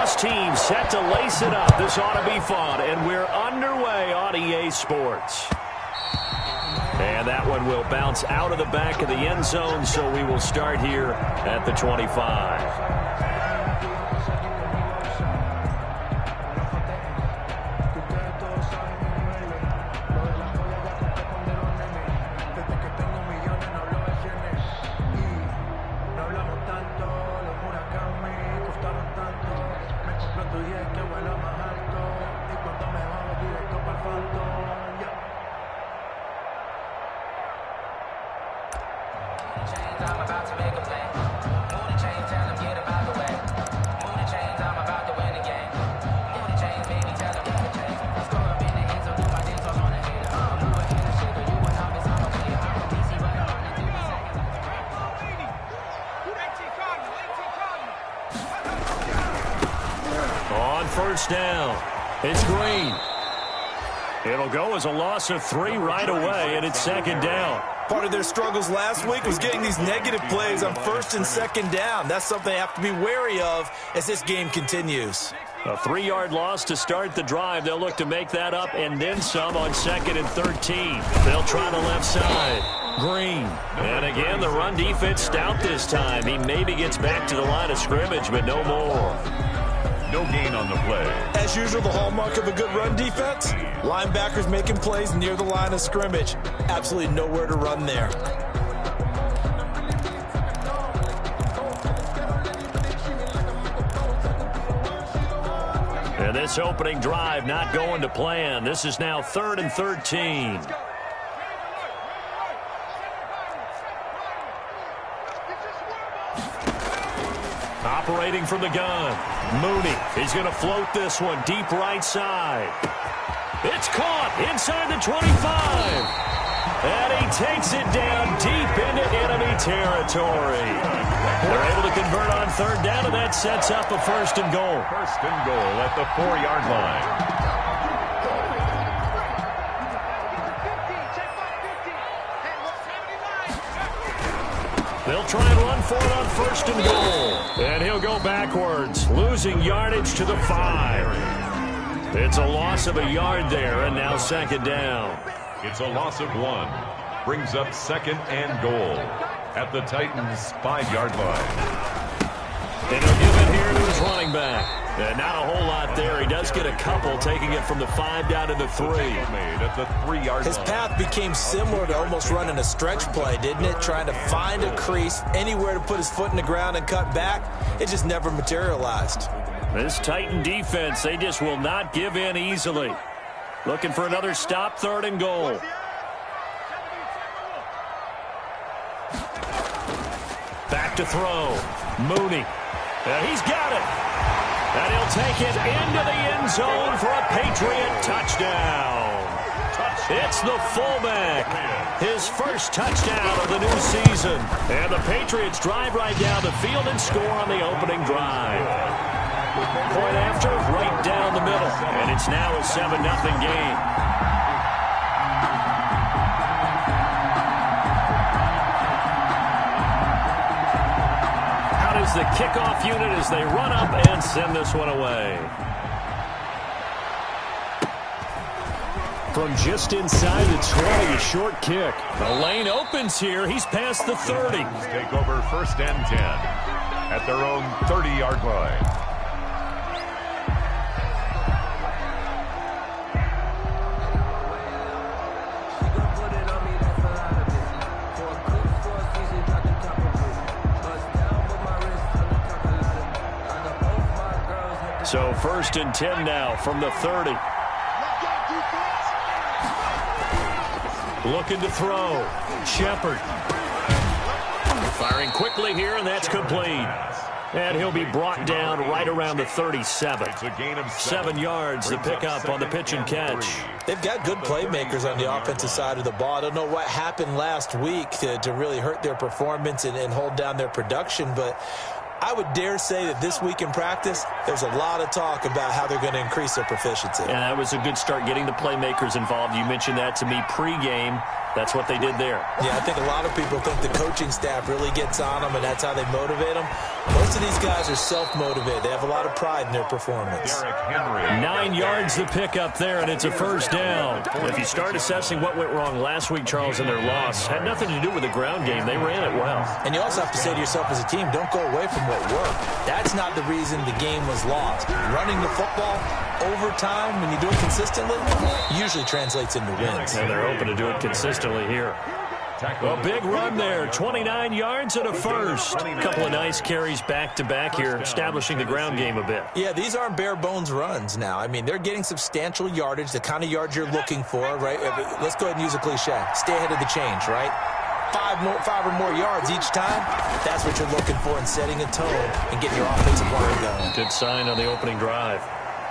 Both teams set to lace it up. This ought to be fun, and we're underway on EA Sports. And that one will bounce out of the back of the end zone, so we will start here at the 25. First down. It's Green. It'll go as a loss of 3 right away, and it's second down. Part of their struggles last week was getting these negative plays on first and second down. That's something they have to be wary of as this game continues. A 3-yard loss to start the drive. They'll look to make that up and then some on second and 13. They'll try the left side. Green. And again, the run defense stout this time. He maybe gets back to the line of scrimmage, but no more. No gain on the play. As usual, the hallmark of a good run defense, linebackers making plays near the line of scrimmage. Absolutely nowhere to run there. And this opening drive not going to plan. This is now 3rd and 13. Operating from the gun. Mooney. He's going to float this one deep right side. It's caught inside the 25. And he takes it down deep into enemy territory. They're able to convert on 3rd down, and that sets up a 1st and goal. 1st and goal at the 4-yard line. They'll try and run for it on 1st and goal. And he'll go backwards, losing yardage to the 5. It's a loss of a yard there, and now 2nd down. It's a loss of 1. Brings up 2nd and goal at the Titans' 5-yard line. And he'll give it here to his running back. And not a whole lot there. He does get a couple, taking it from the 5 down to the 3. Made at the 3-yard line. His path became similar to almost running a stretch play, didn't it? Trying to find a crease, anywhere to put his foot in the ground and cut back. It just never materialized. This Titan defense, they just will not give in easily. Looking for another stop, 3rd and goal. Back to throw. Mooney. He's got it. And he'll take it into the end zone for a Patriot touchdown. It's the fullback. His first touchdown of the new season. And the Patriots drive right down the field and score on the opening drive. Point after, right down the middle. And it's now a 7-0 game. The kickoff unit as they run up and send this one away. From just inside the 20, a short kick. The lane opens here. He's past the 30. Take over 1st and 10 at their own 30-yard line. So 1st and 10 now from the 30. Looking to throw. Shepard. Firing quickly here, and that's complete. And he'll be brought down right around the 37. It's a gain of 7 yards, the pickup on the pitch and catch. They've got good playmakers on the offensive side of the ball. I don't know what happened last week to really hurt their performance and hold down their production, but I would dare say that this week in practice, there's a lot of talk about how they're going to increase their proficiency. And that was a good start getting the playmakers involved. You mentioned that to me pregame. That's what they did there. Yeah, I think a lot of people think the coaching staff really gets on them, and that's how they motivate them. Most of these guys are self-motivated. They have a lot of pride in their performance. 9 yards to pick up there, and it's a first down. If you start assessing what went wrong last week, Charles, in their loss, had nothing to do with the ground game. They ran it well. And you also have to say to yourself as a team, don't go away from what worked. That's not the reason the game was lost. Running the football over time, when you do it consistently, usually translates into wins. And they're open to do it consistently here. A big run there, 29 yards and a first. A couple of nice carries back-to-back here, establishing the ground game a bit. Yeah, these aren't bare-bones runs now. I mean, they're getting substantial yardage, the kind of yards you're looking for, right? Let's go ahead and use a cliche. Stay ahead of the change, right? Five or more yards each time, that's what you're looking for in setting a tone and getting your offensive line going. Good sign on the opening drive.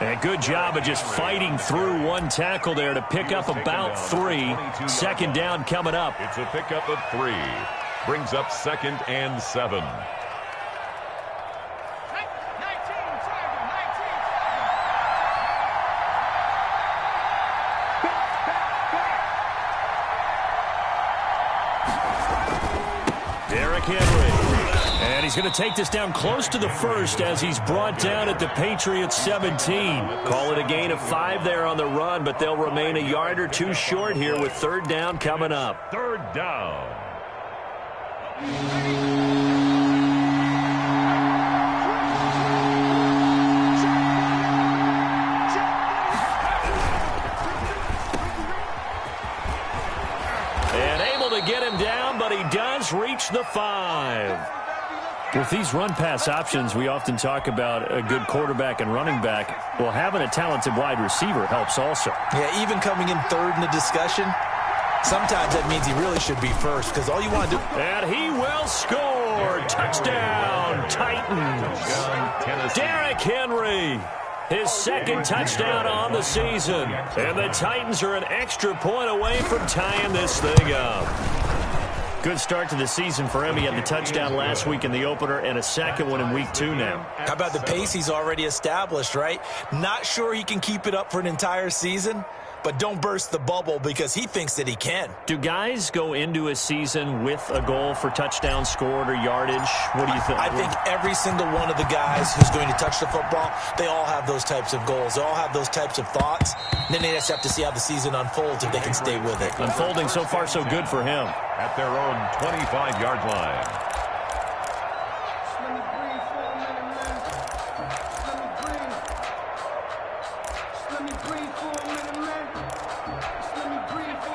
And a good job of just fighting through one tackle there to pick up about 3. Second down coming up. It's a pickup of 3. Brings up 2nd and 7. Derrick Henry. And he's going to take this down close to the first as he's brought down at the Patriots 17. Call it a gain of 5 there on the run, but they'll remain a yard or 2 short here with third down coming up. Third down. And able to get him down, but he does reach the 5. With these run-pass options, we often talk about a good quarterback and running back. Well, having a talented wide receiver helps also. Yeah, even coming in third in the discussion, sometimes that means he really should be first because all you want to do... And he will score! Touchdown, Titans! Derrick Henry! His second touchdown on the season. And the Titans are an extra point away from tying this thing up. Good start to the season for him. He had the touchdown last week in the opener and a second one in week 2 now. How about the pace he's already established, right? Not sure he can keep it up for an entire season, but don't burst the bubble because he thinks that he can. Do guys go into a season with a goal for touchdowns scored or yardage? What do you think? I think every single one of the guys who's going to touch the football, they all have those types of goals. They all have those types of thoughts. And then they just have to see how the season unfolds if they can stay with it. Unfolding so far so good for him. At their own 25-yard line.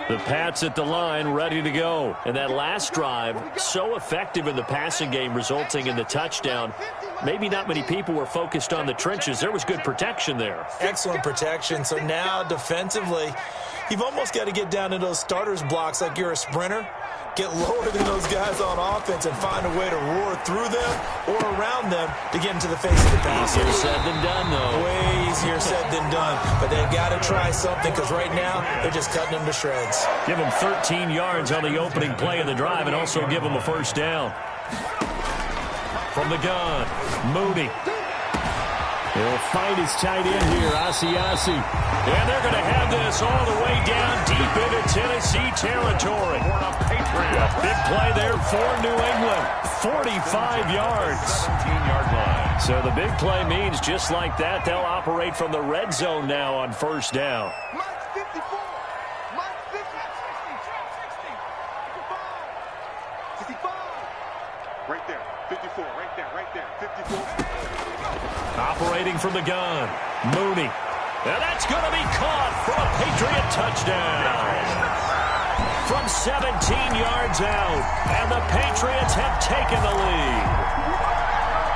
The Pats at the line, ready to go. And that last drive, so effective in the passing game, resulting in the touchdown. Maybe not many people were focused on the trenches. There was good protection there. Excellent protection. So now, defensively, you've almost got to get down to those starters blocks like you're a sprinter. Get lower than those guys on offense and find a way to roar through them or around them to get into the face of the passer. Easier said than done, though. Way easier said than done. But they've got to try something because right now they're just cutting them to shreds. Give them 13 yards on the opening play of the drive and also give them a first down. From the gun, Mooney. He'll find his tight end here, Asiasi. And they're going to have this all the way down deep into Tennessee territory. A big play there for New England. 45 yards. 17-yard line. So the big play means just like that, they'll operate from the red zone now on first down. Right there, 54, right there, 54. Operating from the gun, Mooney. And that's going to be caught for a Patriot touchdown. From 17 yards out, and the Patriots have taken the lead.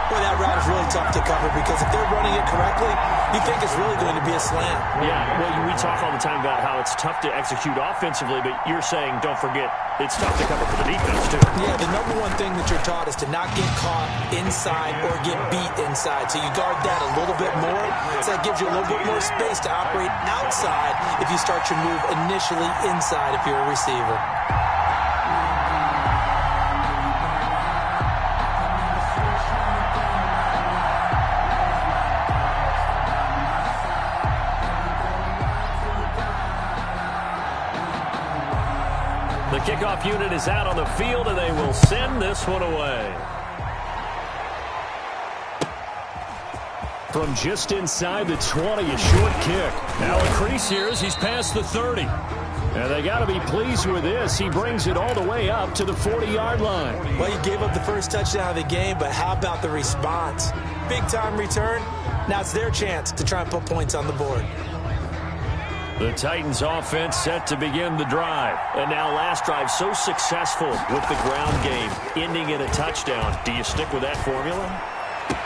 Well, that route is really tough to cover because if they're running it correctly, you think it's really going to be a slant. Yeah, well, we talk all the time about how it's tough to execute offensively, but you're saying, don't forget, it's tough to cover for the defense, too. Yeah, the number one thing that you're taught is to not get caught inside or get beat inside. So you guard that a little bit more. So that gives you a little bit more space to operate outside if you start your move initially inside if you're a receiver. kickoff unit is out on the field, and they will send this one away. From just inside the 20, a short kick. Now a crease here as he's past the 30. And they got to be pleased with this. He brings it all the way up to the 40-yard line. Well, he gave up the first touchdown of the game, but how about the response? Big-time return. Now it's their chance to try and put points on the board. The Titans offense set to begin the drive. And now last drive so successful with the ground game, ending in a touchdown. Do you stick with that formula?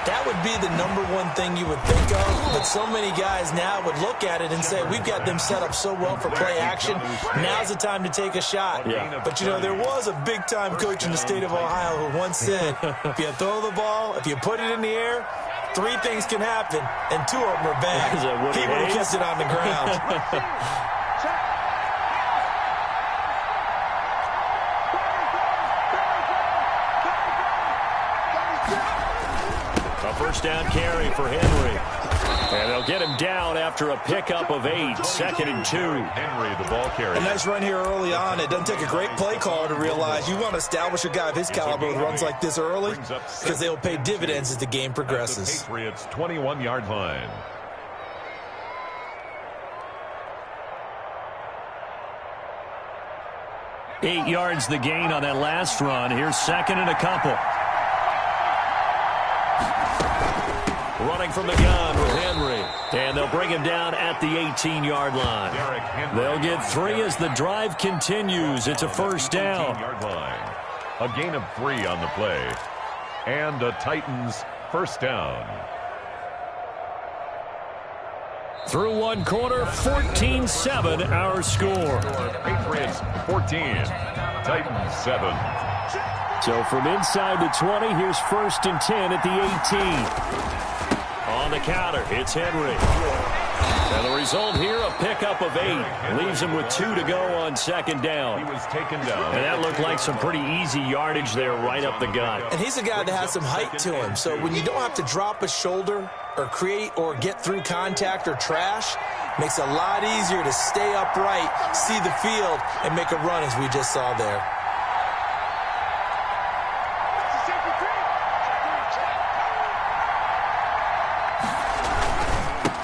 That would be the number one thing you would think of, but so many guys now would look at it and say, we've got them set up so well for play action, now's the time to take a shot. Yeah. But, you know, there was a big-time coach in the state of Ohio who once said, if you throw the ball, if you put it in the air, 3 things can happen, and 2 of them are bad. He would have kept it on the ground. First down carry for Henry. And they'll get him down after a pickup of 8, 2nd and 2. Henry, the ball carrier. A nice run here early on. It doesn't take a great play caller to realize you want to establish a guy of his caliber with runs like this early because they'll pay dividends as the game progresses. The Patriots' 21-yard line. Eight yards the gain on that last run. Here's 2nd and a couple. Running from the gun with Henry. And they'll bring him down at the 18-yard line. They'll get 3 as the drive continues. It's a first down. Line. A gain of 3 on the play. And the Titans' first down. Through one quarter, 14-7 our score. Patriots 14, Titans 7. So from inside the 20, here's 1st and 10 at the 18. On the counter, it's Henry. And the result here, a pickup of 8. Leaves him with 2 to go on 2nd down. He was taken down. And that looked like some pretty easy yardage there right up the gut. And he's a guy that has some height to him. So when you don't have to drop a shoulder or create or get through contact or trash, makes it a lot easier to stay upright, see the field, and make a run as we just saw there.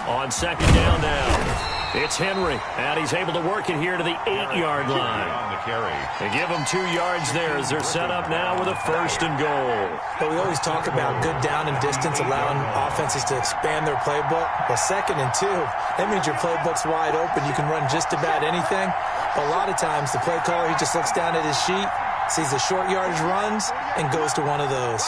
On 2nd down now, it's Henry, and he's able to work it here to the 8-yard line. On the carry. They give him 2 yards there as they're set up now with a 1st and goal. But we always talk about good down and distance, allowing offenses to expand their playbook. Well, 2nd and 2, that means your playbook's wide open. You can run just about anything. But a lot of times, the play caller, he just looks down at his sheet, sees the short yardage runs, and goes to one of those.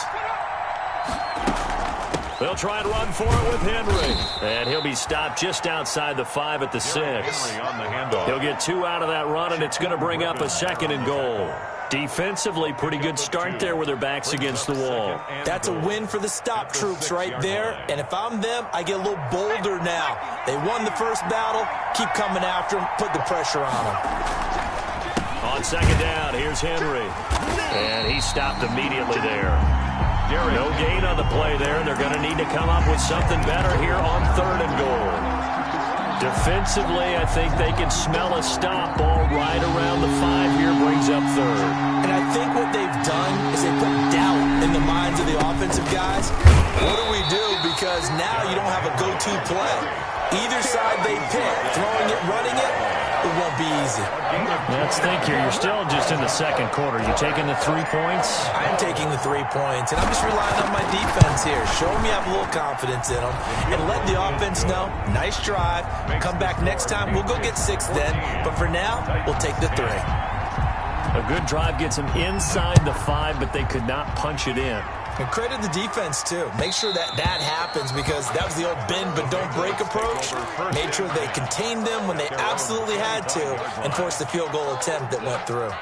They'll try and run for it with Henry. And he'll be stopped just outside the 5 at the 6. Henry on the handoff. He'll get 2 out of that run, and it's going to bring up a 2nd and goal. Defensively, pretty good start there with their backs against the wall. That's a win for the stop troops right there. And if I'm them, I get a little bolder now. They won the first battle. Keep coming after them. Put the pressure on them. On 2nd down, here's Henry. And he's stopped immediately there. No gain on the play there. They're going to need to come up with something better here on 3rd and goal. Defensively, I think they can smell a stop ball right around the 5 here, brings up 3rd. And I think what they've done is they put doubt in the minds of the offensive guys. What do we do? Because now you don't have a go-to play. Either side they pick, throwing it, running it, it won't be easy. Let's think here. You're still just in the 2nd quarter. You taking the 3 points? I'm taking the 3 points, and I'm just relying on my defense here. Show me I have a little confidence in them, and let the offense know, nice drive. Come back next time. We'll go get 6 then, but for now, we'll take the 3. A good drive gets them inside the 5, but they could not punch it in. And credit the defense, too. Make sure that happens because that was the old bend but don't break approach. Made sure they contained them when they absolutely had to and forced the field goal attempt that went through.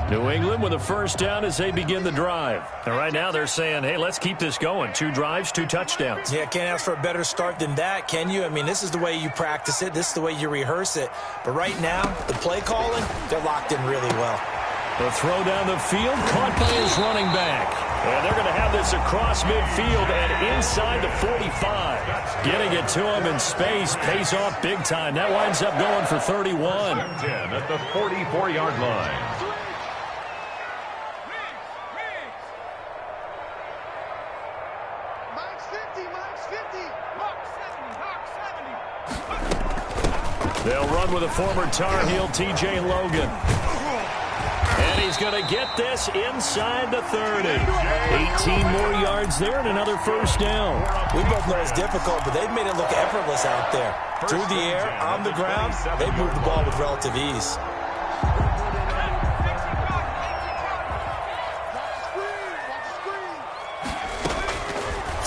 New England with a first down as they begin the drive. And right now they're saying, hey, let's keep this going. 2 drives, 2 touchdowns. Yeah, can't ask for a better start than that, can you? I mean, this is the way you practice it. This is the way you rehearse it. But right now, the play calling, they're locked in really well. The throw down the field, caught by his running back. And they're going to have this across midfield and inside the 45. Getting it to him in space pays off big time. That winds up going for 31. 10 at the 44-yard line. They'll run with a former Tar Heel, T.J. Logan. And he's going to get this inside the 30. 18 more yards there and another first down. We both know it's difficult, but they've made it look effortless out there. Through the air, on the ground, they've moved the ball with relative ease.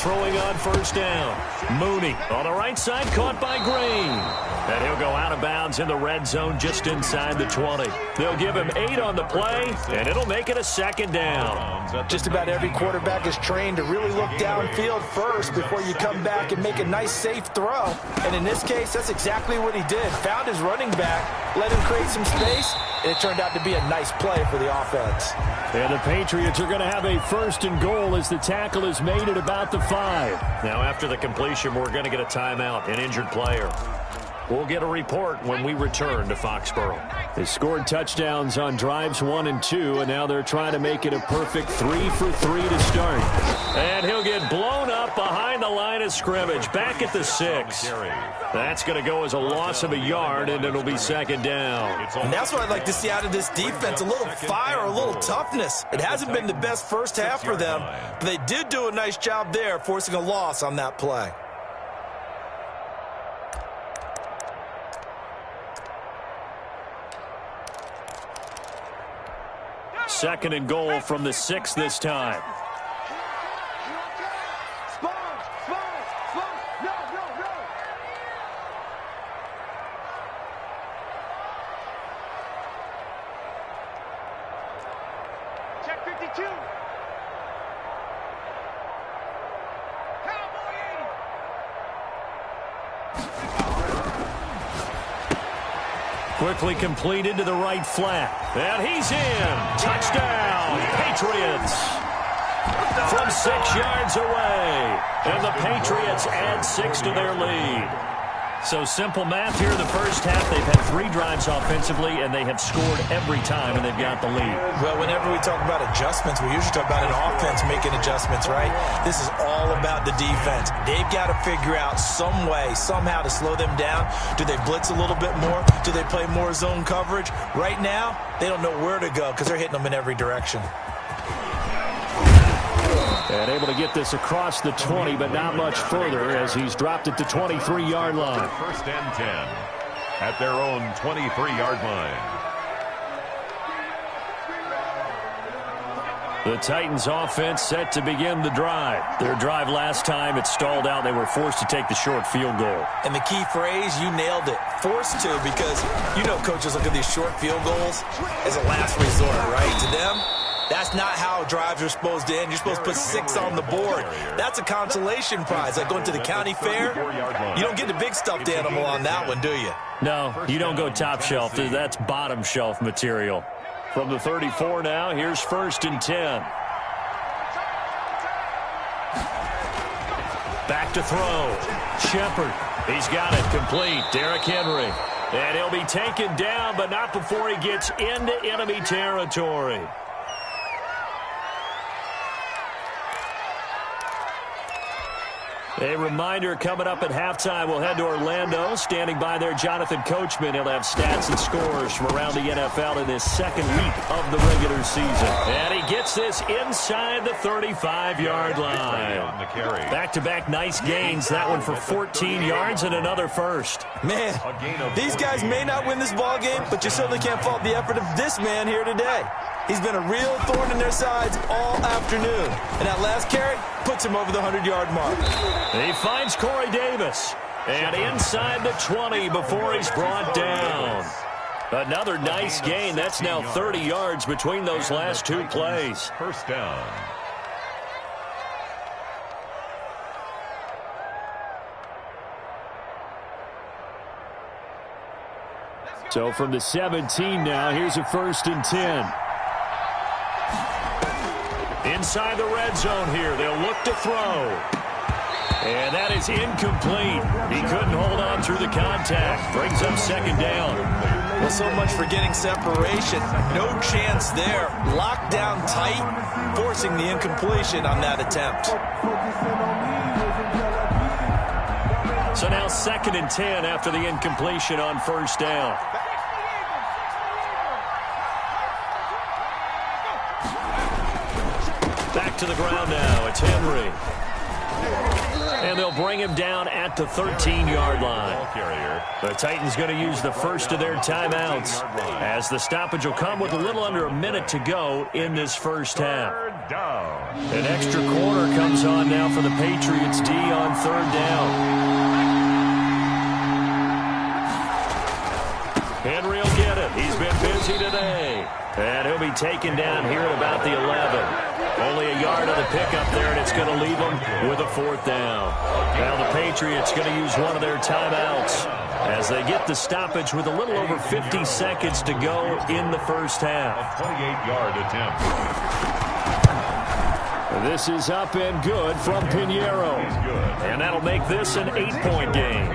Throwing on first down. Mooney on the right side, caught by Green. And he'll go out of bounds in the red zone just inside the 20. They'll give him 8 on the play, and it'll make it a second down. Just about every quarterback is trained to really look downfield first before you come back and make a nice, safe throw. And in this case, that's exactly what he did. Found his running back, let him create some space, and it turned out to be a nice play for the offense. And the Patriots are going to have a first and goal as the tackle is made at about the 5. Now, after the completion, we're going to get a timeout, an injured player. We'll get a report when we return to Foxborough. They scored touchdowns on drives 1 and 2, and now they're trying to make it a perfect 3 for 3 to start. And he'll get blown up behind the line of scrimmage, back at the 6. That's going to go as a loss of a yard, and it'll be second down. And that's what I'd like to see out of this defense, a little fire, a little toughness. It hasn't been the best first half for them, but they did do a nice job there, forcing a loss on that play. Second and goal from the 6 this time. Check 52. Quickly completed to the right flat. And he's in. Touchdown, Patriots. From 6 yards away. And the Patriots add 6 to their lead. So simple math here in the first half. They've had 3 drives offensively, and they have scored every time, and they've got the lead. Well, whenever we talk about adjustments, we usually talk about an offense making adjustments, right? This is all about the defense. They've got to figure out some way, somehow to slow them down. Do they blitz a little bit more? Do they play more zone coverage? Right now, they don't know where to go because they're hitting them in every direction. And able to get this across the 20, but not much further as he's dropped it to 23-yard line. First and 10 at their own 23-yard line. The Titans offense set to begin the drive. Their drive last time, it stalled out. They were forced to take the short field goal. And the key phrase, you nailed it. Forced to, because you know coaches look at these short field goals as a last resort, right? To them, that's not how drives are supposed to end. You're supposed to put 6 on the board. That's a consolation prize. Like going to the county fair, you don't get the big stuffed animal on that one, do you? No, you don't go top shelf. That's bottom shelf material. From the 34 now, here's first and 10. Back to throw. Shepard. He's got it complete. Derrick Henry. And he'll be taken down, but not before he gets into enemy territory. A reminder coming up at halftime, we'll head to Orlando. Standing by there, Jonathan Coachman. He'll have stats and scores from around the NFL in this second week of the regular season. And he gets this inside the 35-yard line. Back-to-back nice gains. That one for 14 yards and another first. Man, these guys may not win this ball game, but you certainly can't fault the effort of this man here today. He's been a real thorn in their sides all afternoon. And that last carry puts him over the 100-yard mark. He finds Corey Davis. And inside the 20 before he's brought down. Another nice gain. That's now 30 yards between those last 2 plays. First down. So from the 17 now, here's a first and 10. inside the red zone here. They'll look to throw. And that is incomplete. He couldn't hold on through the contact. Brings up second down. Well, so much for getting separation. No chance there. Locked down tight, forcing the incompletion on that attempt. So now 2nd and 10 after the incompletion on first down. Back to the ground now. It's Henry. And they'll bring him down at the 13-yard line. The Titans going to use the first of their timeouts as the stoppage will come with a little under a minute to go in this first half. An extra quarter comes on now for the Patriots D on 3rd down. Henry will get it. He's been busy today. And he'll be taken down here at about the 11. Only a yard of the pickup there, and it's going to leave them with a 4th down. Now the Patriots going to use one of their timeouts as they get the stoppage with a little over 50 seconds to go in the first half. A 28-yard attempt. This is up and good from Pinheiro. And that'll make this an 8-point game.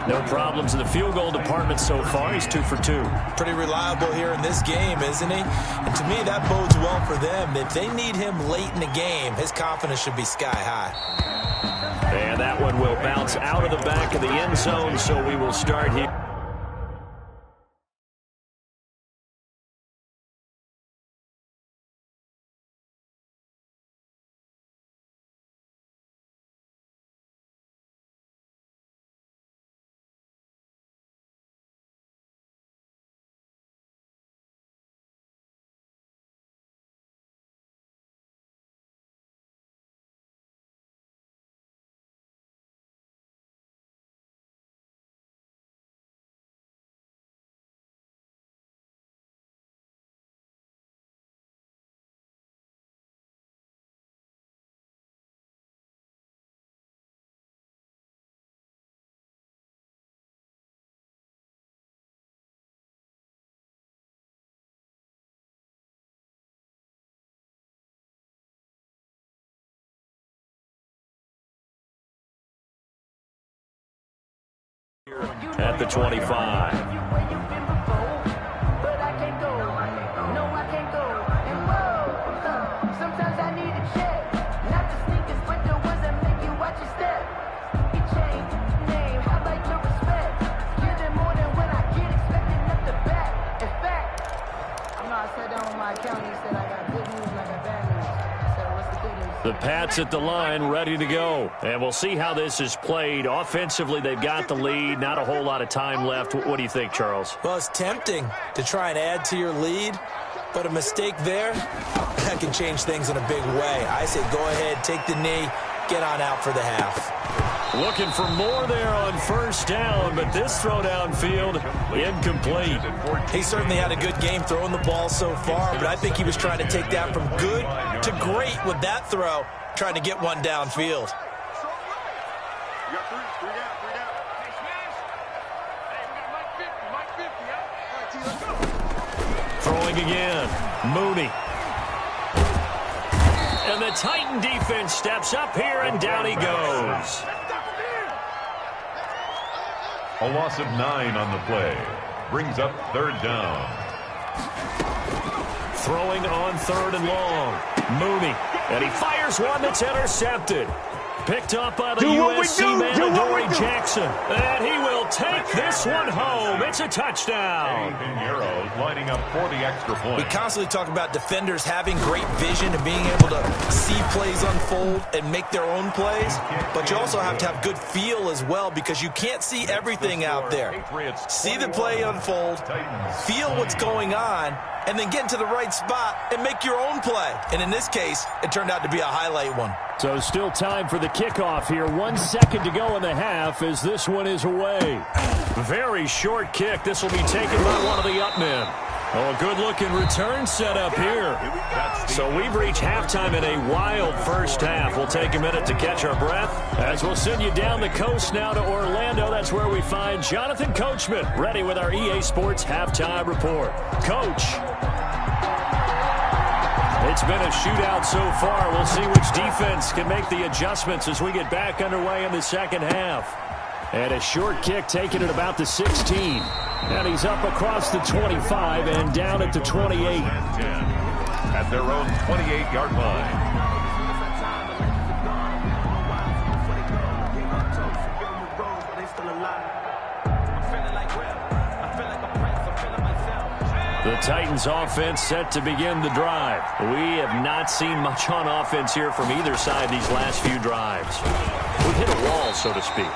No problems in the field goal department so far. He's 2 for 2. Pretty reliable here in this game, isn't he? And to me, that bodes well for them. If they need him late in the game, his confidence should be sky high. And that one will bounce out of the back of the end zone, so we will start here. At the 25. The Pats at the line, ready to go. And we'll see how this is played. Offensively, they've got the lead. Not a whole lot of time left. What do you think, Charles? Well, it's tempting to try and add to your lead, but a mistake there, that can change things in a big way. I say go ahead, take the knee, get on out for the half. Looking for more there on first down, but this throw downfield, incomplete. He certainly had a good game throwing the ball so far, but I think he was trying to take that from good to great with that throw, trying to get one downfield. You got three down. Throwing again, Mooney. And the Titan defense steps up here, and down he goes. A loss of 9 on the play. Brings up 3rd down. Throwing on 3rd and long. Mooney. And he fires one that's intercepted. Picked up by the USC man, Adoree Jackson. And he will take this one home. It's a touchdown. Pinheiro lining up for the extra point. We constantly talk about defenders having great vision and being able to see plays unfold and make their own plays. But you also have to have good feel as well, because you can't see everything out there. See the play unfold, feel what's going on, and then get into the right spot and make your own play. And in this case, it turned out to be a highlight one. So still time for the kickoff here. 1 second to go in the half as this one is away. Very short kick. This will be taken by one of the up men. Oh, a good-looking return set up here. So we've reached halftime in a wild first half. We'll take a minute to catch our breath as we'll send you down the coast now to Orlando. That's where we find Jonathan Coachman ready with our EA Sports Halftime Report. Coach. It's been a shootout so far. We'll see which defense can make the adjustments as we get back underway in the second half. And a short kick taken at about the 16. And he's up across the 25 and down at the 28. At their own 28-yard line. The Titans offense set to begin the drive. We have not seen much on offense here from either side these last few drives. We've hit a wall, so to speak.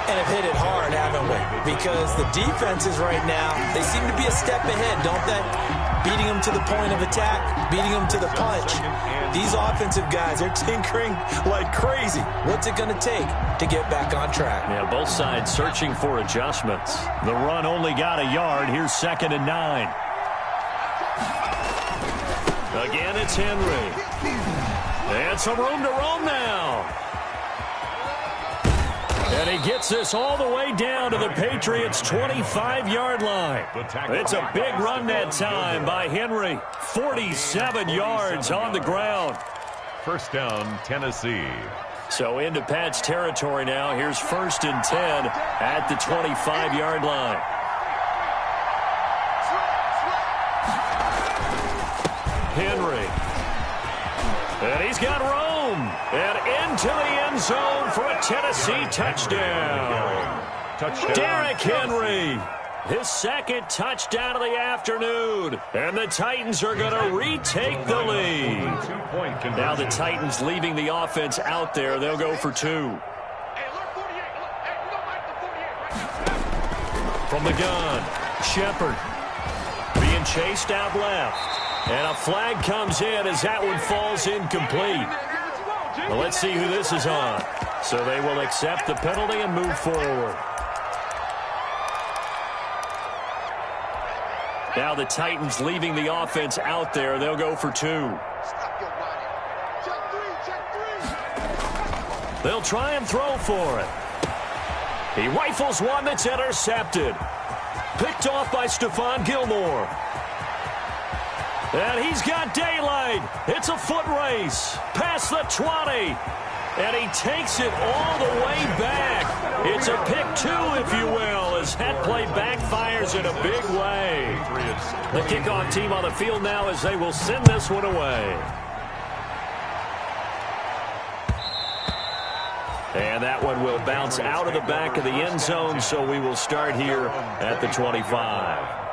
And have hit it hard, haven't we? Because the defenses right now, they seem to be a step ahead, don't they? Beating them to the point of attack, beating them to the punch. These offensive guys, they're tinkering like crazy. What's it going to take to get back on track? Yeah, both sides searching for adjustments. The run only got a yard. Here's 2nd and 9. Again, it's Henry. And some room to roam now. And he gets this all the way down to the Patriots' 25-yard line. It's a big run that time by Henry. 47 yards on the ground. First down, Tennessee. So into Pat's territory now. Here's 1st and 10 at the 25-yard line. Henry. And he's got room. And into the end zone for a Tennessee touchdown. Derrick Henry. His 2nd touchdown of the afternoon. And the Titans are going to retake the lead. Now the Titans leaving the offense out there. They'll go for 2. From the gun, Shepard being chased out left. And a flag comes in as that one falls incomplete. Well, let's see who this is on. So they will accept the penalty and move forward. Now the Titans leaving the offense out there. They'll go for 2. They'll try and throw for it. He rifles one that's intercepted. Picked off by Stephon Gilmore. And he's got daylight. It's a foot race. Past the 20. And he takes it all the way back. It's a pick 2, if you will, as that play backfires in a big way. The kickoff team on the field now as they will send this one away. And that one will bounce out of the back of the end zone, so we will start here at the 25.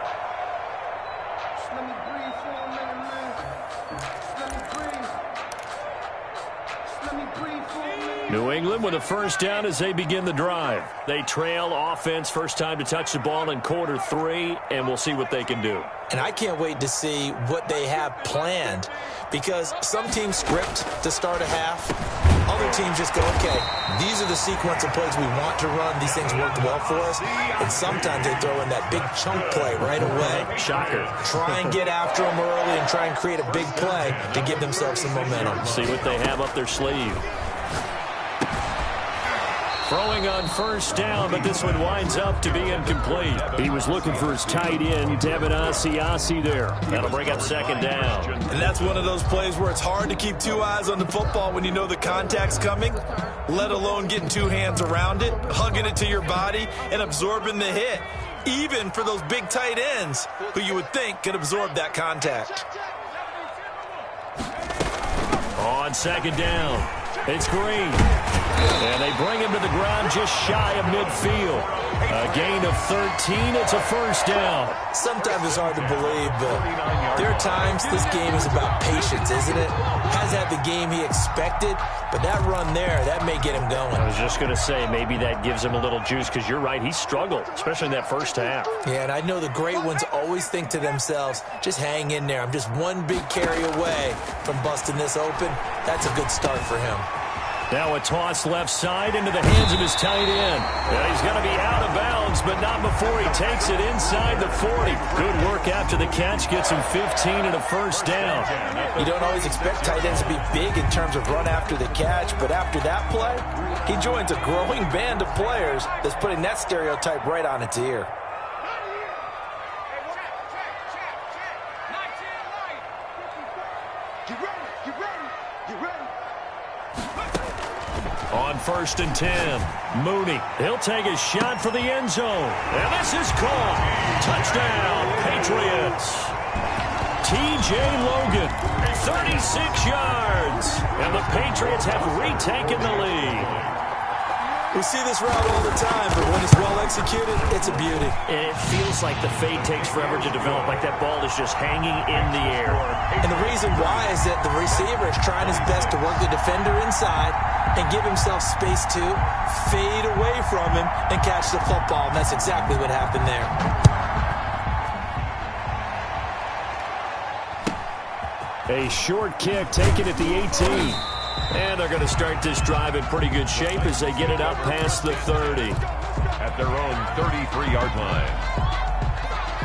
New England with a first down as they begin the drive. They trail offense, first time to touch the ball in quarter 3, and we'll see what they can do. And I can't wait to see what they have planned, because some teams script to start a half. Other teams just go, okay, these are the sequence of plays we want to run. These things worked well for us. And sometimes they throw in that big chunk play right away. Shocker. Try and get after them early and try and create a big play to give themselves some momentum. See what they have up their sleeve. Throwing on first down, but this one winds up to be incomplete. He was looking for his tight end, Devin Asiasi there. That'll bring up 2nd down. And that's one of those plays where it's hard to keep 2 eyes on the football when you know the contact's coming, let alone getting 2 hands around it, hugging it to your body, and absorbing the hit, even for those big tight ends who you would think could absorb that contact. On 2nd down, it's Green. And they bring him to the ground just shy of midfield. A gain of 13. It's a first down. Sometimes it's hard to believe, but there are times this game is about patience, isn't it? Hasn't had the game he expected, but that run there, that may get him going. I was just going to say, maybe that gives him a little juice, because you're right, he struggled, especially in that first half. Yeah, and I know the great ones always think to themselves, just hang in there. I'm just one big carry away from busting this open. That's a good start for him. Now a toss left side into the hands of his tight end. Yeah, he's going to be out of bounds, but not before he takes it inside the 40. Good work after the catch. Gets him 15 and a first down. You don't always expect tight ends to be big in terms of run after the catch, but after that play, he joins a growing band of players that's putting that stereotype right on its ear. Get ready. Get ready. Get ready. On 1st and 10, Mooney. He'll take a shot for the end zone. And this is caught. Touchdown, Patriots. T.J. Logan, 36 yards. And the Patriots have retaken the lead. We see this route all the time, but when it's well executed, it's a beauty. It feels like the fade takes forever to develop, like that ball is just hanging in the air. And the reason why is that the receiver is trying his best to work the defender inside and give himself space to fade away from him and catch the football. And that's exactly what happened there. A short kick taken at the 18. And they're going to start this drive in pretty good shape as they get it up past the 30. At their own 33-yard line.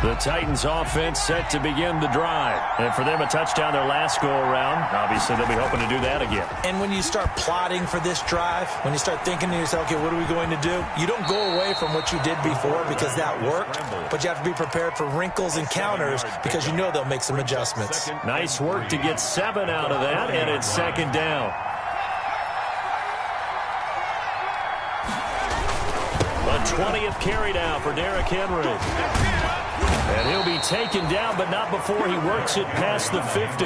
The Titans offense set to begin the drive. And for them, a touchdown their last go-around. Obviously, they'll be hoping to do that again. And when you start plotting for this drive, when you start thinking to yourself, okay, what are we going to do? You don't go away from what you did before because that worked, but you have to be prepared for wrinkles and counters because you know they'll make some adjustments. Nice work to get 7 out of that, and it's 2nd down. A 20th carry down for Derrick Henry. And he'll be taken down, but not before he works it past the 50.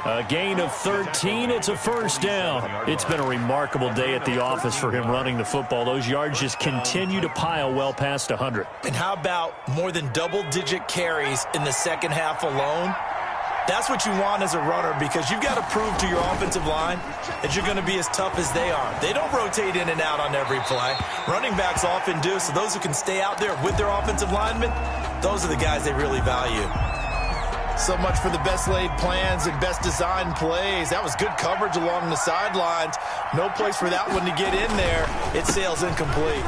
A gain of 13. It's a 1st down. It's been a remarkable day at the office for him running the football. Those yards just continue to pile well past 100. And how about more than double-digit carries in the second half alone? That's what you want as a runner because you've got to prove to your offensive line that you're going to be as tough as they are. They don't rotate in and out on every play. Running backs often do, so those who can stay out there with their offensive linemen, those are the guys they really value. So much for the best laid plans and best designed plays. That was good coverage along the sidelines. No place for that one to get in there. It sails incomplete.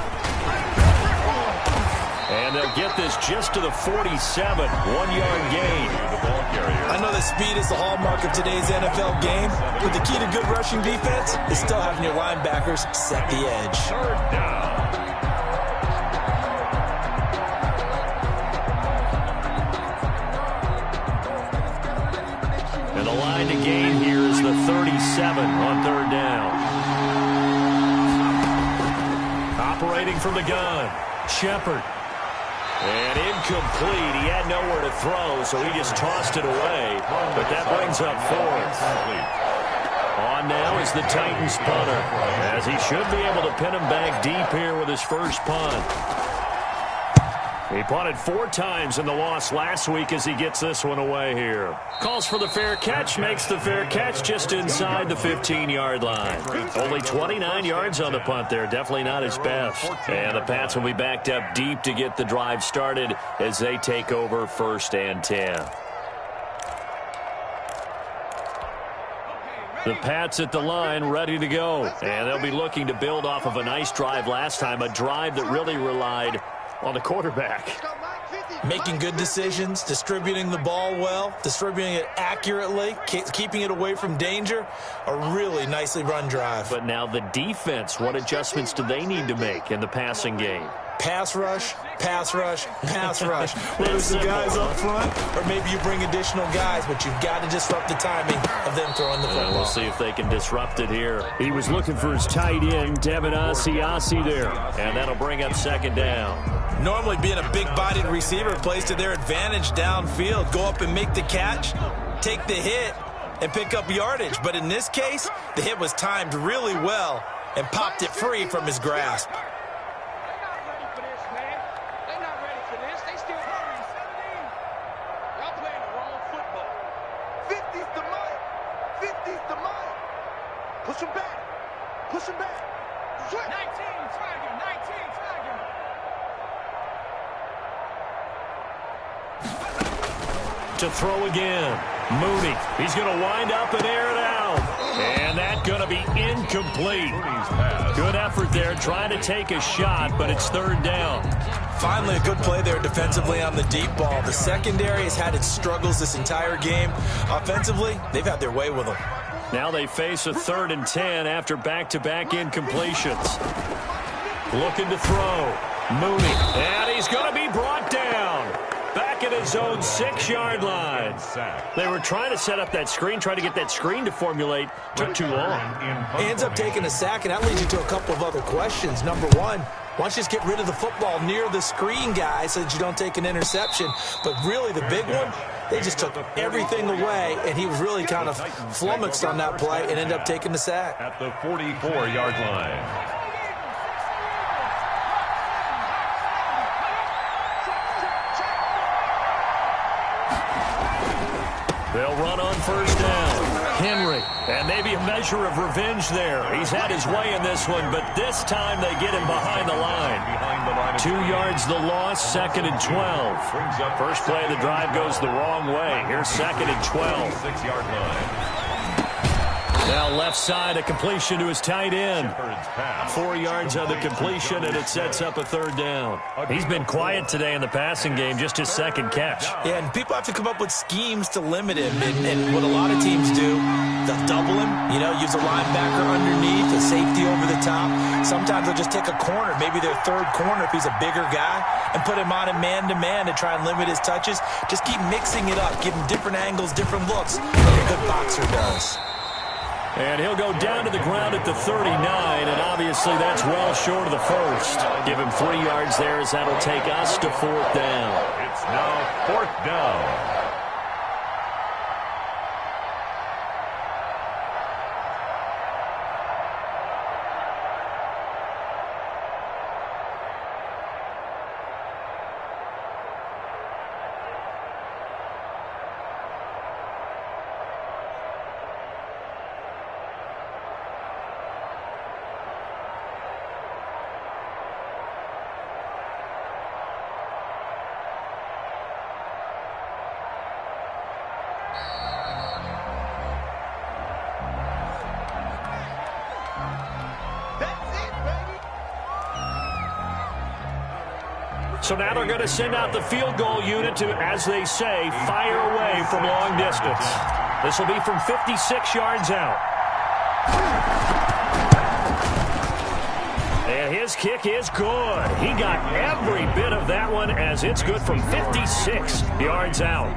And they'll get this just to the 47, 1-yard gain. I know that speed is the hallmark of today's NFL game, but the key to good rushing defense is still having your linebackers set the edge. 3rd down. And the line to gain here is the 37 on 3rd down. Operating from the gun, Shepard. And incomplete. He had nowhere to throw, so he just tossed it away. But that brings up 4th. On now is the Titans punter, as he should be able to pin him back deep here with his first punt. He punted 4 times in the loss last week as he gets this one away here. Calls for the fair catch, makes the fair catch just inside the 15-yard line. Only 29 yards on the punt there. Definitely not his best. And the Pats will be backed up deep to get the drive started as they take over 1st and 10. The Pats at the line ready to go. And they'll be looking to build off of a nice drive last time, a drive that really relied on the quarterback. Making good decisions, distributing the ball well, distributing it accurately, keeping it away from danger. A really nicely run drive. But now the defense, what adjustments do they need to make in the passing game? Pass rush, pass rush, pass rush. Whether it's the guys up front or maybe you bring additional guys, but you've got to disrupt the timing of them throwing the football. We'll see if they can disrupt it here. He was looking for his tight end, Devin Asiasi there, and that'll bring up 2nd down. Normally being a big-bodied receiver plays to their advantage downfield. Go up and make the catch, take the hit, and pick up yardage. But in this case, the hit was timed really well and popped it free from his grasp. Push him back. Push him back. 19, Tiger. 19, Tiger. To throw again. Mooney. He's going to wind up and air it out. And that's going to be incomplete. Good effort there trying to take a shot, but it's 3rd down. Finally, a good play there defensively on the deep ball. The secondary has had its struggles this entire game. Offensively, they've had their way with them. Now they face a 3rd and 10 after back-to-back incompletions. Looking to throw. Mooney. And he's going to be brought down. Back back at his own 6-yard line. They were trying to set up that screen, trying to get that screen to formulate. Took too long. He ends up taking a sack, and that leads you to a couple of other questions. Number one, why don't you just get rid of the football near the screen guy so that you don't take an interception? But really the big one, they just took everything away, and he was really kind of flummoxed on that play and ended up taking the sack. At the 44-yard line. They'll run on first down. Henry, and maybe a measure of revenge there. He's had his way in this one, but this time they get him behind the line. 2 yards the loss, 2nd and 12. First play of the drive goes the wrong way. Here's 2nd and 12. 6-yard line. Now left side, a completion to his tight end. 4 yards on the completion, and it sets up a 3rd down. He's been quiet today in the passing game, just his 2nd catch. Yeah, and people have to come up with schemes to limit him. And what a lot of teams do, they'll double him, use a linebacker underneath, a safety over the top. Sometimes they'll just take a corner, maybe their 3rd corner if he's a bigger guy, and put him on a man-to-man to try and limit his touches. Just keep mixing it up, give him different angles, different looks, like a good boxer does. And he'll go down to the ground at the 39, and obviously that's well short of the first. Give him 3 yards there as that'll take us to 4th down. It's now 4th down. So now they're going to send out the field goal unit to, as they say, fire away from long distance. This will be from 56 yards out. And his kick is good. He got every bit of that one as it's good from 56 yards out.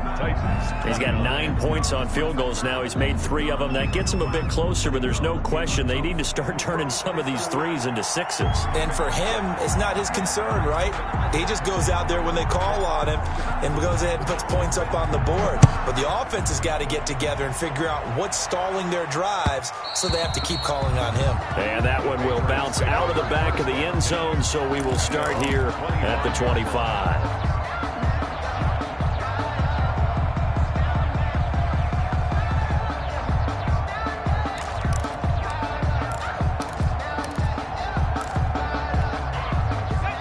He's got 9 points on field goals now. He's made 3 of them. That gets him a bit closer, but there's no question they need to start turning some of these 3s into 6s. And for him, it's not his concern, right? He just goes out there when they call on him and goes ahead and puts points up on the board. But the offense has got to get together and figure out what's stalling their drives, so they have to keep calling on him. And that one will bounce out of the back of the end zone, so we will start here at the 25.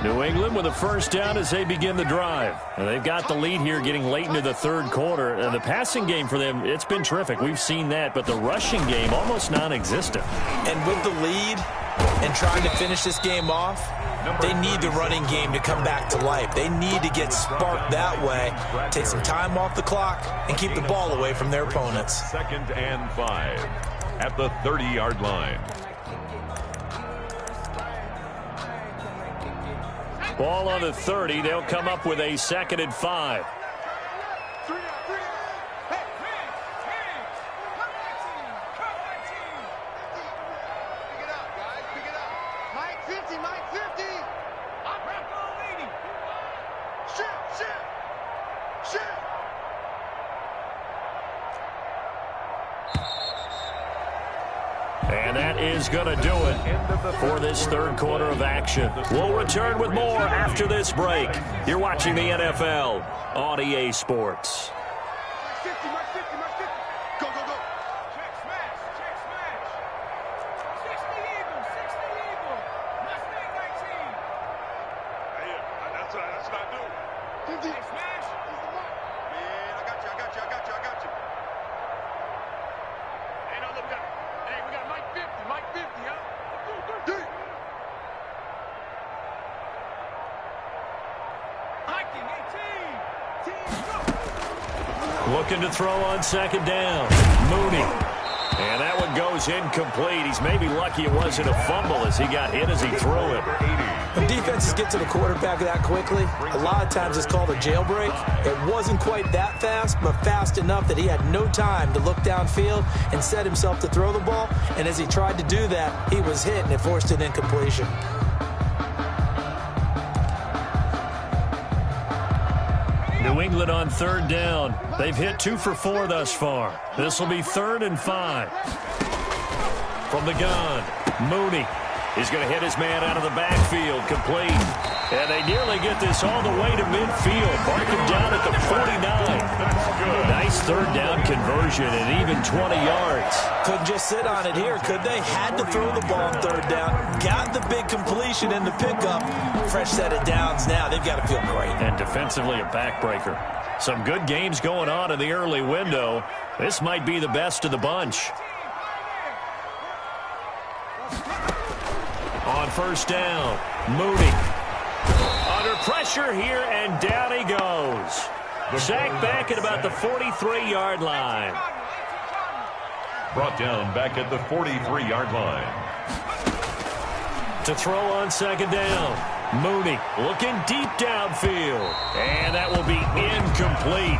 New England with a first down as they begin the drive. And they've got the lead here getting late into the 3rd quarter. And the passing game for them, it's been terrific. We've seen that. But the rushing game, almost non-existent. And with the lead and trying to finish this game off, they need the running game to come back to life. They need to get sparked that way, take some time off the clock, and keep the ball away from their opponents. 2nd and 5 at the 30-yard line. Ball on the 30. They'll come up with a 2nd and 5. And that is going to do it for this 3rd quarter of action. We'll return with more after this break. You're watching the NFL on EA Sports. Go, go, go. Check smash, check smash. 60 Eagles, 60 Eagles. Mustang 19. Hey, that's what I do. Check smash. Man, I got you. Hey, now look at it. Hey, we got Mike 50, huh? Go. Hiking 18. Team, go. Looking to throw on 2nd down. Mooney. And that one goes incomplete. He's maybe lucky it wasn't a fumble as he got hit as he threw it. When defenses get to the quarterback that quickly, a lot of times it's called a jailbreak. It wasn't quite that fast, but fast enough that he had no time to look downfield and set himself to throw the ball. And as he tried to do that, he was hit and it forced an incompletion. New England on third down. They've hit 2 for 4 thus far. This will be 3rd and 5. From the gun, Mooney. He's going to hit his man out of the backfield, complete. And they nearly get this all the way to midfield. Mark him down at the 49. Nice third down conversion and even 20 yards. Couldn't just sit on it here, could they? Had to throw the ball on third down. Got the big completion in the pickup. Fresh set of downs now. They've got to feel great. And defensively a backbreaker. Some good games going on in the early window. This might be the best of the bunch. On first down, Mooney. Under pressure here, and down he goes. Sacked back at about the 43-yard line. Brought down back at the 43-yard line. To throw on second down, Mooney looking deep downfield. And that will be incomplete.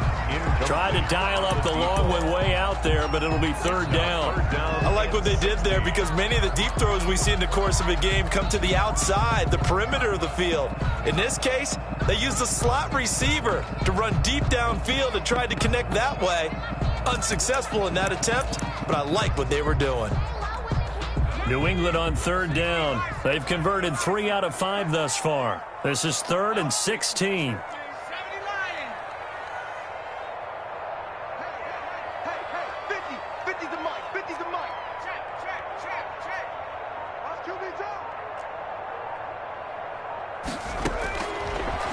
Tried to dial up the long one way out there, but it'll be third down. I like what they did there because many of the deep throws we see in the course of a game come to the outside, the perimeter of the field. In this case, they used a slot receiver to run deep downfield and tried to connect that way. Unsuccessful in that attempt, but I like what they were doing. New England on third down. They've converted 3 out of 5 thus far. This is 3rd and 16.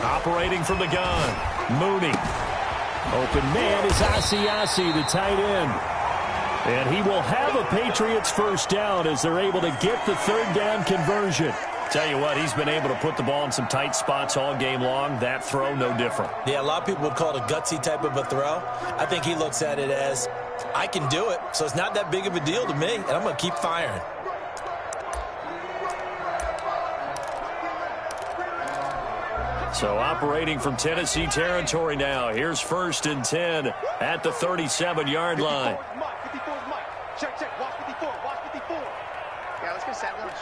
Operating from the gun, Mooney. Open man is Asiasi, the tight end. And he will have a Patriots first down as they're able to get the third down conversion. Tell you what, he's been able to put the ball in some tight spots all game long. That throw, no different. Yeah, a lot of people would call it a gutsy type of a throw. I think he looks at it as, I can do it, so it's not that big of a deal to me, and I'm going to keep firing. So operating from Tennessee territory now. Here's 1st and 10 at the 37-yard line. 54 is Mike. Check. Watch 54. Yeah, let's get set lunch.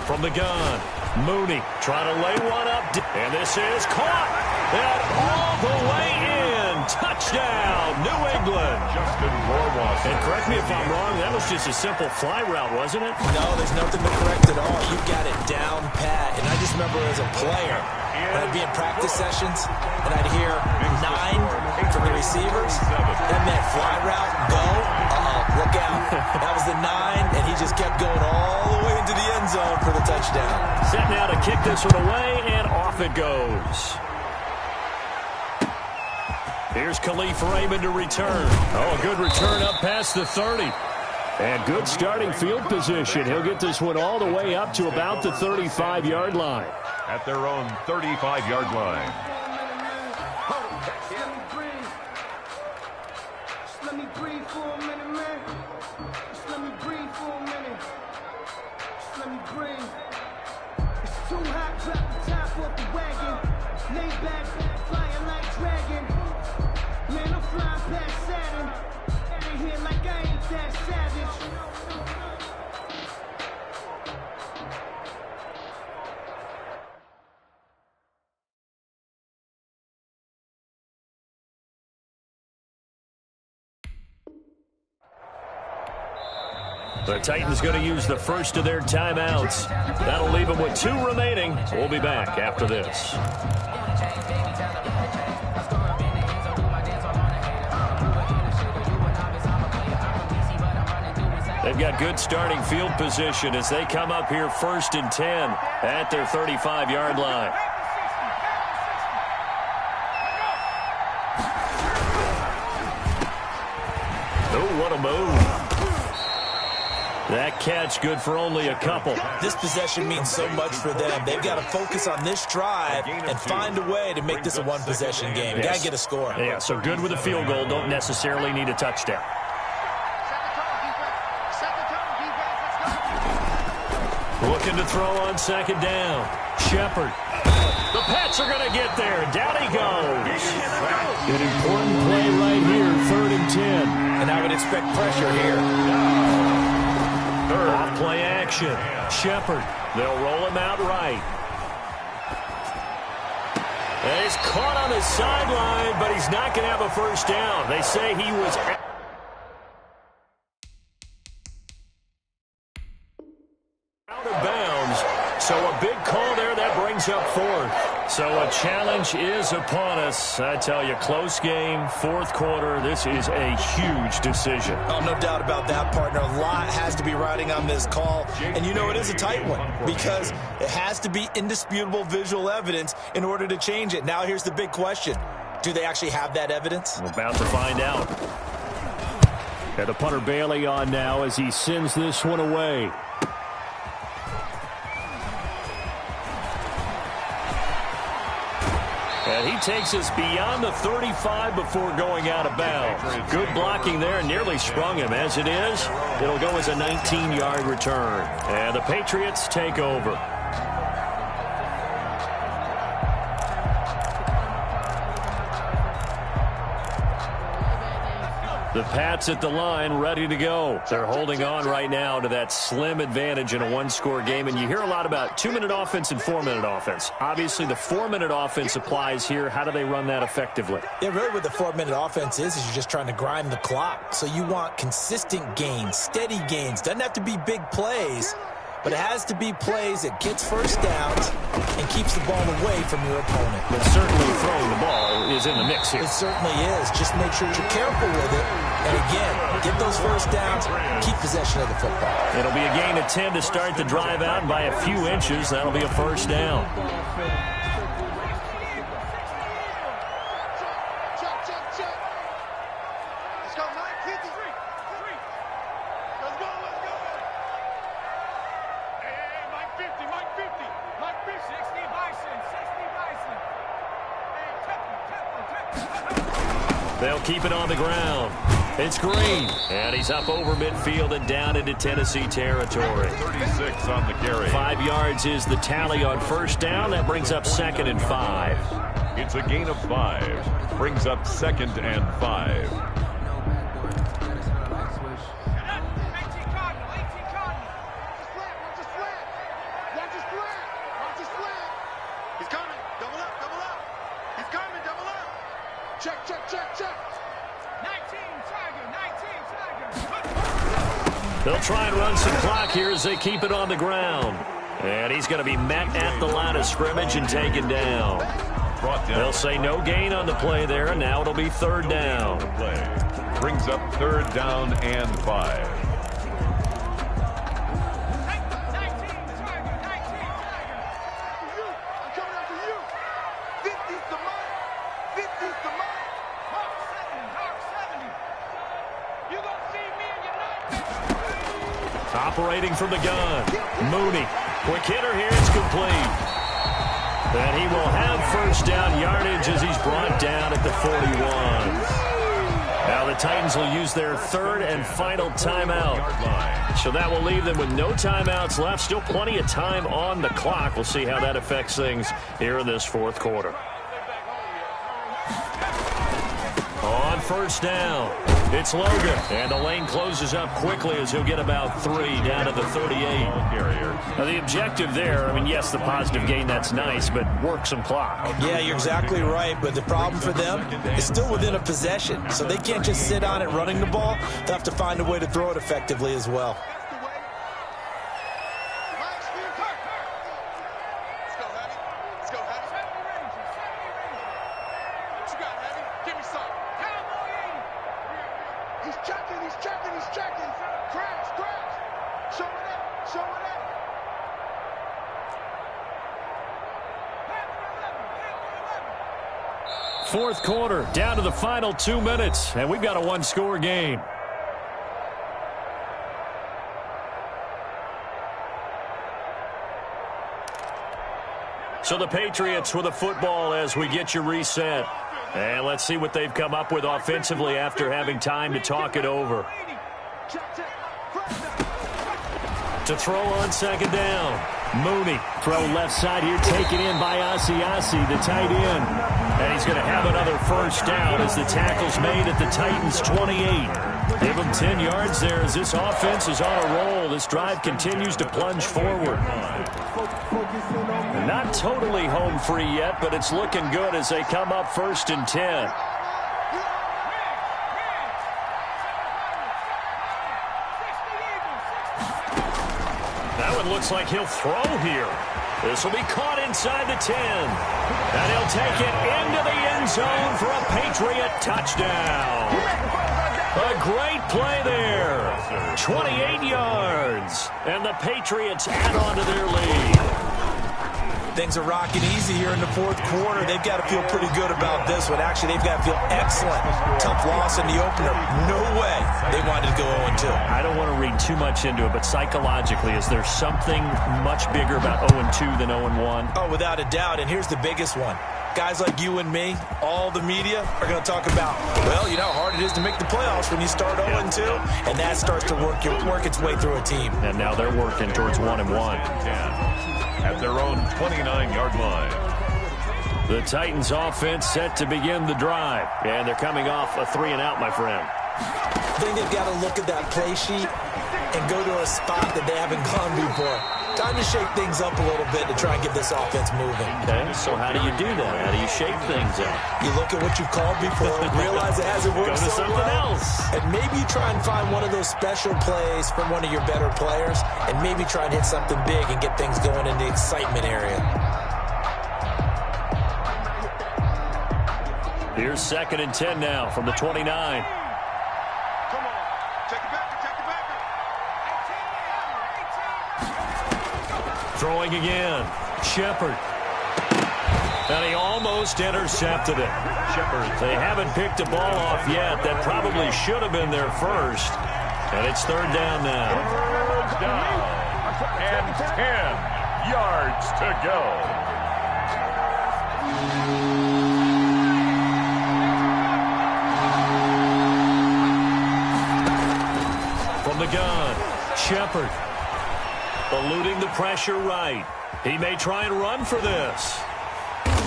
From the gun, Mooney trying to lay one up. And this is caught. And all the way in. Touchdown, New England. Justin Rohrwasser. And correct me if I'm wrong, that was just a simple fly route, wasn't it? No, there's nothing to correct at all. You got it down pat. And I just remember as a player, when I'd be in practice sessions, and I'd hear 9 from the receivers. That meant fly route, go, look out. That was the 9, and he just kept going all the way into the end zone for the touchdown. Set now to kick this one away, and off it goes. Here's Khalif Raymond to return. Oh, a good return up past the 30. And good starting field position. He'll get this one all the way up to about the 35-yard line. At their own 35-yard line. Let me breathe for a minute, man. Just let me breathe for a minute. Just let me breathe. It's too hot, drop the top off the wagon. Lay back, flying like dragon. Man, I'm flying past Saturn. Out of here like I ain't that savage. The Titans going to use the first of their timeouts. That'll leave them with 2 remaining. We'll be back after this. They've got good starting field position as they come up here 1st and 10 at their 35-yard line. Oh, what a move. That catch good for only a couple. This possession means so much for them. They've got to focus on this drive and find a way to make this a one-possession game. Got to get a score. Yeah, so good with a field goal. Don't necessarily need a touchdown. Looking to throw on second down. Shepard. The Pats are going to get there. Down he goes. An important play right here, 3rd and 10. And I would expect pressure here. Off play action. Shepard. They'll roll him out right. And he's caught on the sideline, but he's not going to have a first down. They say he was out of bounds. So a big call there that brings up 4th. So a challenge is upon us. I tell you, close game, 4th quarter. This is a huge decision. Oh, no doubt about that, partner. A lot has to be riding on this call. And you know it is a tight one because it has to be indisputable visual evidence in order to change it. Now here's the big question. Do they actually have that evidence? We're about to find out. And the punter Bailey on now as he sends this one away. And he takes us beyond the 35 before going out of bounds. Good blocking there, nearly sprung him. As it is, it'll go as a 19-yard return. And the Patriots take over. The Pats at the line, ready to go. They're holding on right now to that slim advantage in a one-score game. And you hear a lot about 2-minute offense and 4-minute offense. Obviously, the 4-minute offense applies here. How do they run that effectively? Yeah, really what the 4-minute offense is you're just trying to grind the clock. So you want consistent gains, steady gains. Doesn't have to be big plays, but it has to be plays that gets first downs and keeps the ball away from your opponent. But certainly throwing the ball is in the mix here. It certainly is. Just make sure you're careful with it. And again, get those first downs, keep possession of the football. It'll be a gain of 10 to start the drive out by a few inches. That'll be a first down. They'll keep it on the ground. It's Green, and he's up over midfield and down into Tennessee territory. 36 on the carry. 5 yards is the tally on first down. That brings up 2nd and 5. It's a gain of 5. Brings up 2nd and 5. They'll try and run some clock here as they keep it on the ground. And he's going to be met at the line of scrimmage and taken down. They'll say no gain on the play there, and now it'll be 3rd down. Brings up 3rd down and 5. Operating from the gun. Mooney. Quick hitter here. It's complete. And he will have first down yardage as he's brought down at the 41. Now the Titans will use their 3rd and final timeout. So that will leave them with no timeouts left. Still plenty of time on the clock. We'll see how that affects things here in this 4th quarter. On first down, it's Logan. And the lane closes up quickly as he'll get about 3 down to the 38. Now the objective there, I mean, yes, the positive gain, that's nice, but work some clock. Yeah, you're exactly right, but the problem for them is still within a possession. So they can't just sit on it running the ball. They'll have to find a way to throw it effectively as well. Fourth quarter, down to the final 2 minutes, and we've got a one-score game. So the Patriots with the football as we get you reset. And let's see what they've come up with offensively after having time to talk it over. To throw on second down. Mooney, throw left side here, taken in by Asiasi, the tight end. And he's going to have another first down as the tackle's made at the Titans' 28. Give him 10 yards there as this offense is on a roll. This drive continues to plunge forward. Not totally home free yet, but it's looking good as they come up 1st and 10. That one looks like he'll throw here. This will be caught inside the 10. And he'll take it into the end zone for a Patriot touchdown. A great play there. 28 yards. And the Patriots add on to their lead. Things are rocking easy here in the 4th quarter. They've got to feel pretty good about this one. Actually, they've got to feel excellent. Tough loss in the opener. No way they wanted to go 0-2. I don't want to read too much into it, but psychologically, is there something much bigger about 0-2 than 0-1? Oh, without a doubt. And here's the biggest one. Guys like you and me, all the media, are going to talk about, well, you know how hard it is to make the playoffs when you start 0-2. And that starts to work its way through a team. And now they're working towards 1-1. At their own 29-yard line. The Titans offense set to begin the drive. And they're coming off a 3-and-out, my friend. I think they've got to look at that play sheet and go to a spot that they haven't gone before. Time to shake things up a little bit to try and get this offense moving. Okay, so how do you do that? How do you shake things up? You look at what you've called before, realize it hasn't worked Go to so something well, else. and maybe you try and find one of those special plays from one of your better players, and maybe try and hit something big and get things going in the excitement area. Here's 2nd and 10 now from the 29. Come on. Check the backer, check the backer. Throwing again. Shepard. And he almost intercepted it. Shepard. They haven't picked a ball off yet. That probably should have been their first. And it's 3rd down now. 3rd down. And 10 yards to go. From the gun, Shepard. Eluding the pressure right. He may try and run for this.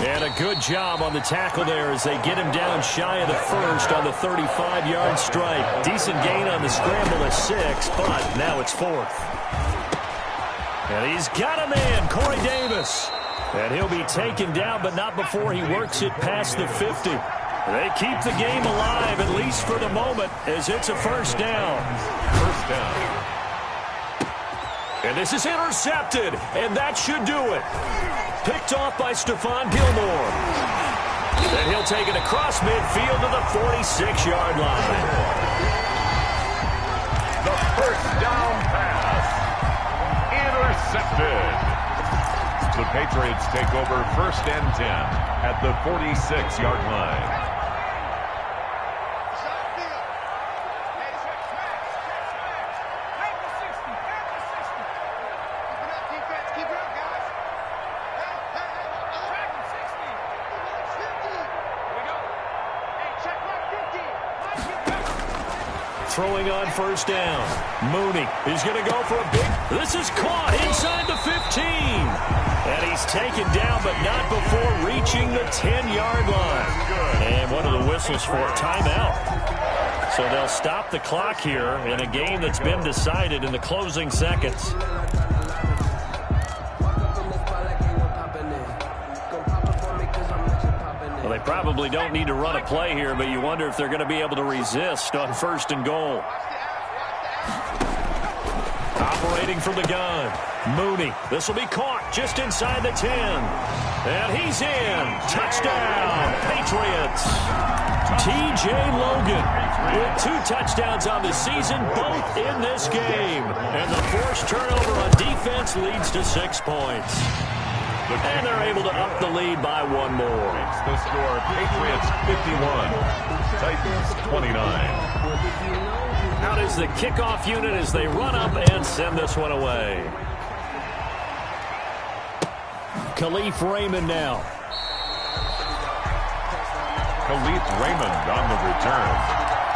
And a good job on the tackle there as they get him down shy of the first on the 35-yard strike. Decent gain on the scramble at 6, but now it's 4th. And he's got a man, Corey Davis. And he'll be taken down, but not before he works it past the 50. They keep the game alive, at least for the moment, as it's a 1st down. 1st down. And this is intercepted, and that should do it. Picked off by Stephon Gilmore. And he'll take it across midfield to the 46-yard line. The 1st down pass. Intercepted. The Patriots take over 1st and 10 at the 46-yard line. Throwing on 1st down. Mooney is going to go for a big... This is caught inside the 15. And he's taken down, but not before reaching the 10-yard line. And what are the whistles for? Timeout. So they'll stop the clock here in a game that's been decided in the closing seconds. Well, they probably don't need to run a play here, but you wonder if they're going to be able to resist on 1st and goal. Operating from the gun. Mooney. This will be caught just inside the 10. And he's in. Touchdown, Patriots. T.J. Logan with 2 touchdowns on the season, both in this game. And the forced turnover on defense leads to 6 points. And they're able to up the lead by 1 more. The score, Patriots 51, Titans 29. Out is the kickoff unit as they run up and send this one away. Khalif Raymond now. Khalif Raymond on the return.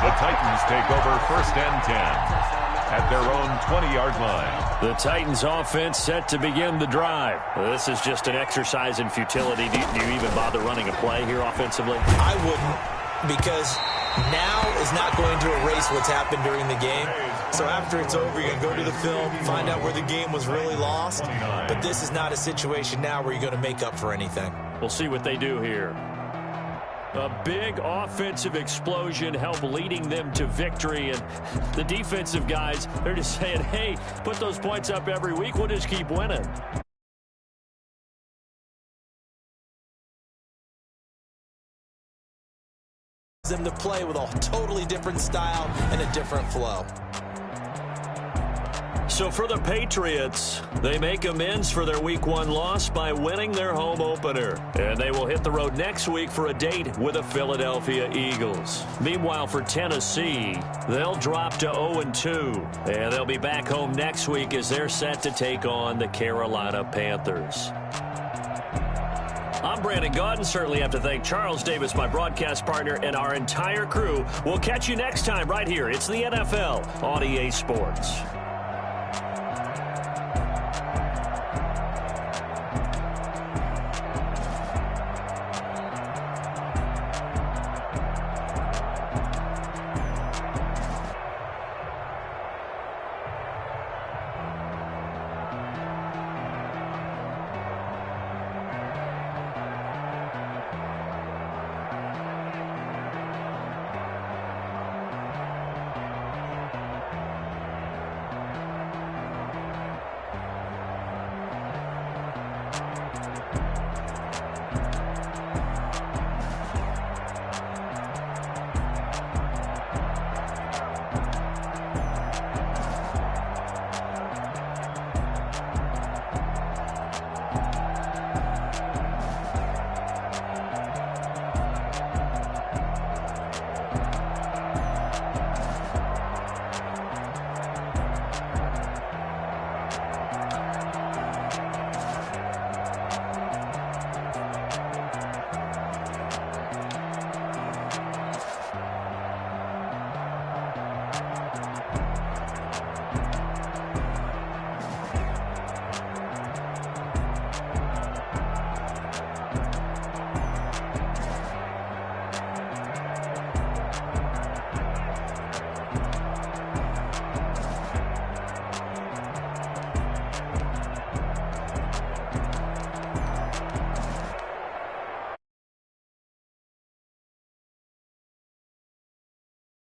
The Titans take over 1st and 10 at their own 20-yard line. The Titans offense set to begin the drive. This is just an exercise in futility. Do you even bother running a play here offensively? I wouldn't, because now is not going to erase what's happened during the game. So after it's over, you're going to go to the film, find out where the game was really lost. But this is not a situation now where you're going to make up for anything. We'll see what they do here. A big offensive explosion helped leading them to victory. And the defensive guys, they're just saying, hey, put those points up every week. We'll just keep winning. Them to play with a totally different style and a different flow. So for the Patriots, they make amends for their Week 1 loss by winning their home opener. And they will hit the road next week for a date with the Philadelphia Eagles. Meanwhile, for Tennessee, they'll drop to 0-2. And they'll be back home next week as they're set to take on the Carolina Panthers. I'm Brandon Gaudin. Certainly have to thank Charles Davis, my broadcast partner, and our entire crew. We'll catch you next time right here. It's the NFL on EA Sports.